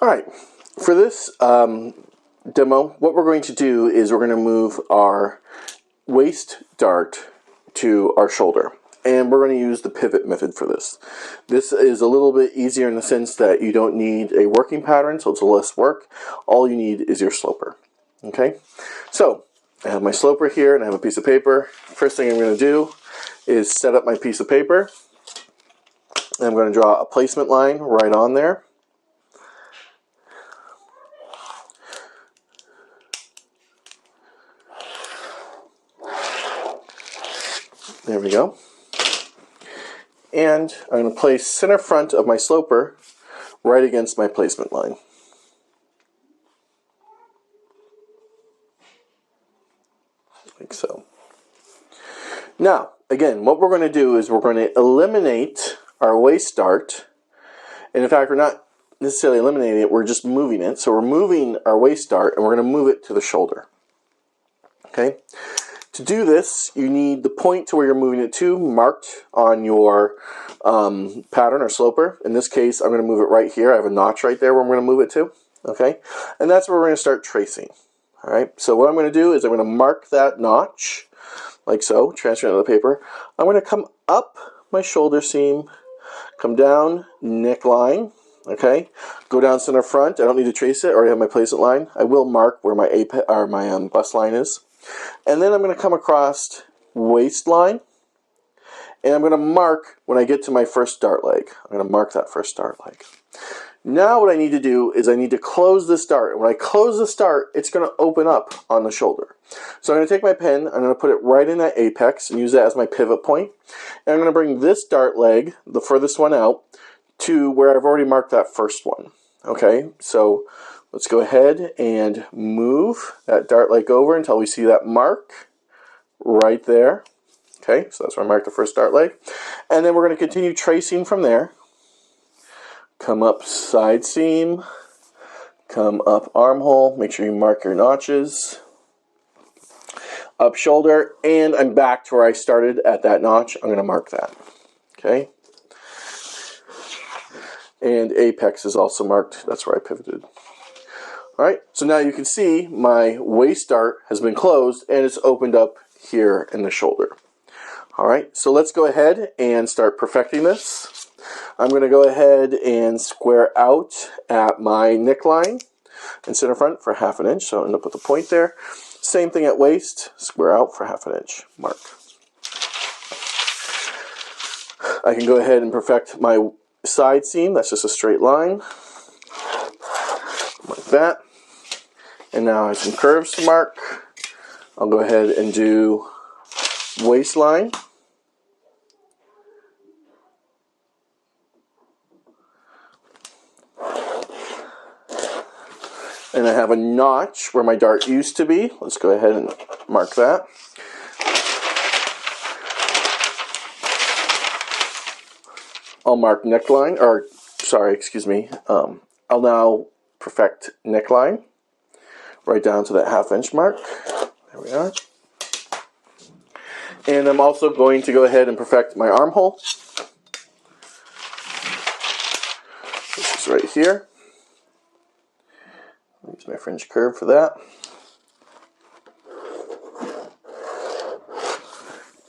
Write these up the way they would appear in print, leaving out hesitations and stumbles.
All right, for this demo, what we're going to do is we're going to move our waist dart to our shoulder. And we're going to use the pivot method for this. This is a little bit easier in the sense that you don't need a working pattern, so it's less work. All you need is your sloper. Okay, so I have my sloper here and I have a piece of paper. First thing I'm going to do is set up my piece of paper. And I'm going to draw a placement line right on there. There we go. And I'm going to place center front of my sloper right against my placement line. Like so. Now, again, what we're going to do is we're going to eliminate our waist dart. And in fact, we're not necessarily eliminating it, we're just moving it. So we're moving our waist dart and we're going to move it to the shoulder. Okay? To do this, you need the point to where you're moving it to marked on your pattern or sloper. In this case, I'm going to move it right here. I have a notch right there where I'm going to move it to. Okay? And that's where we're going to start tracing. All right? So what I'm going to do is I'm going to mark that notch, like so, transfer it to the paper. I'm going to come up my shoulder seam, come down neckline, okay? Go down center front. I don't need to trace it, I already have my placement line. I will mark where my bust line is. And then I'm going to come across waistline, and I'm going to mark when I get to my first dart leg. I'm going to mark that first dart leg. Now what I need to do is I need to close this dart. And when I close this dart, it's going to open up on the shoulder. So I'm going to take my pen, I'm going to put it right in that apex and use that as my pivot point. And I'm going to bring this dart leg, the furthest one out, to where I've already marked that first one. Okay, so let's go ahead and move that dart leg over until we see that mark right there. Okay, so that's where I marked the first dart leg. And then we're going to continue tracing from there. Come up side seam, come up armhole, make sure you mark your notches. Up shoulder, and I'm back to where I started at that notch. I'm going to mark that. Okay. And apex is also marked. That's where I pivoted. All right. So now you can see my waist dart has been closed and it's opened up here in the shoulder. All right. So let's go ahead and start perfecting this. I'm going to go ahead and square out at my neckline and center front for 1/2 inch. So I'll end up with a point there. Same thing at waist, square out for 1/2 inch, mark. I can go ahead and perfect my side seam. That's just a straight line, like that. And now I have some curves to mark. I'll go ahead and do waistline. And I have a notch where my dart used to be. Let's go ahead and mark that. I'll mark neckline, or sorry, excuse me. I'll now perfect neckline right down to that 1/2 inch mark. There we are. And I'm also going to go ahead and perfect my armhole. This is right here. Use my French curve for that.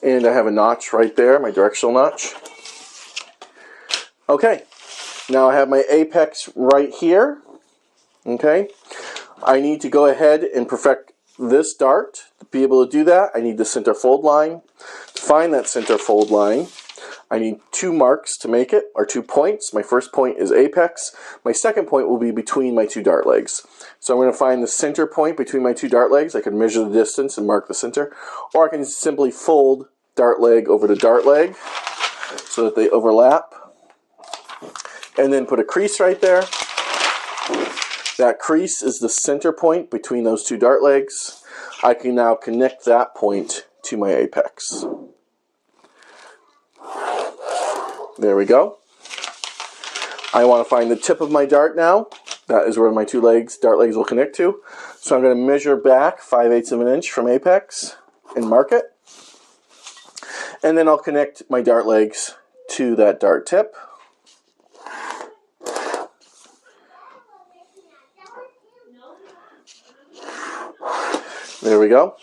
And I have a notch right there, my directional notch. Okay, now I have my apex right here. Okay, I need to go ahead and perfect this dart. To be able to do that, I need the center fold line. To find that center fold line, I need 2 marks to make it, or 2 points. My first point is apex. My second point will be between my 2 dart legs. So I'm going to find the center point between my 2 dart legs. I can measure the distance and mark the center. Or I can simply fold dart leg over to dart leg so that they overlap. And then put a crease right there. That crease is the center point between those 2 dart legs. I can now connect that point to my apex. There we go. I want to find the tip of my dart now. That is where my 2 dart legs will connect to. So I'm going to measure back 5/8 of an inch from apex and mark it. And then I'll connect my dart legs to that dart tip. There we go.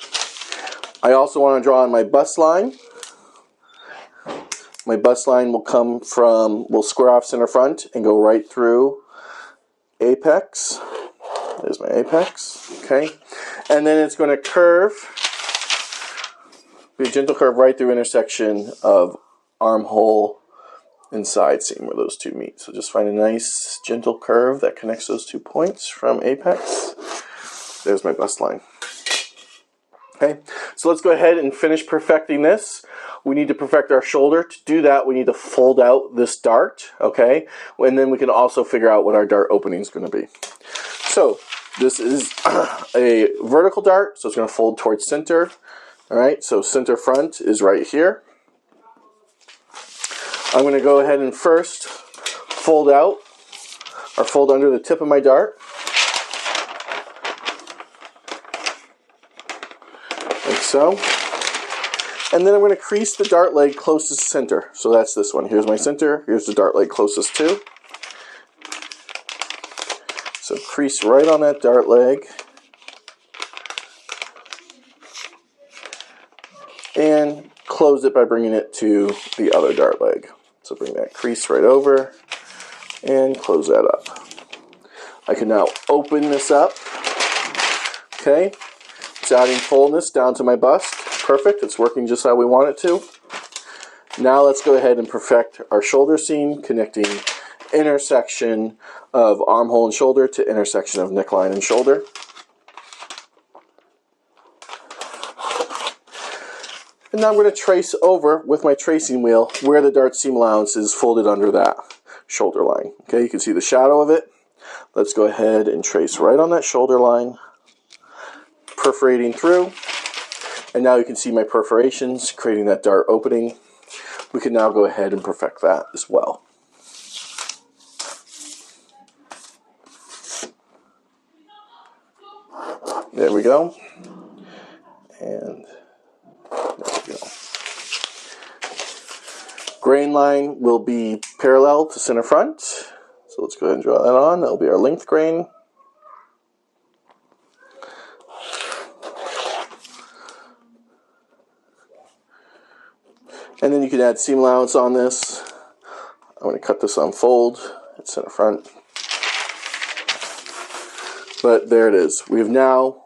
I also want to draw on my bust line. My bust line will square off center front and go right through apex. There's my apex, okay? And then it's going to curve, be a gentle curve right through intersection of armhole and side seam where those two meet. So just find a nice gentle curve that connects those 2 points from apex. There's my bust line. Okay, so let's go ahead and finish perfecting this. We need to perfect our shoulder. To do that, we need to fold out this dart, okay? And then we can also figure out what our dart opening is going to be. So this is a vertical dart, so it's going to fold towards center. All right, so center front is right here. I'm going to go ahead and first fold out, or fold under the tip of my dart. Like so. And then I'm going to crease the dart leg closest to center. So that's this one. Here's my center. Here's the dart leg closest to. So crease right on that dart leg. And close it by bringing it to the other dart leg. So bring that crease right over and close that up. I can now open this up. Okay. It's adding fullness down to my bust. Perfect. It's working just how we want it to. Now let's go ahead and perfect our shoulder seam, connecting intersection of armhole and shoulder to intersection of neckline and shoulder. And now I'm going to trace over with my tracing wheel where the dart seam allowance is folded under that shoulder line. Okay, you can see the shadow of it. Let's go ahead and trace right on that shoulder line, perforating through. And now you can see my perforations, creating that dart opening. We can now go ahead and perfect that as well. There we go. And there we go. Grain line will be parallel to center front. So let's go ahead and draw that on. That will be our length grain. And then you can add seam allowance on this. I'm going to cut this on fold at center front. But there it is. We've now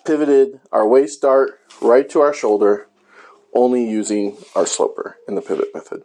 pivoted our waist dart right to our shoulder, only using our sloper in the pivot method.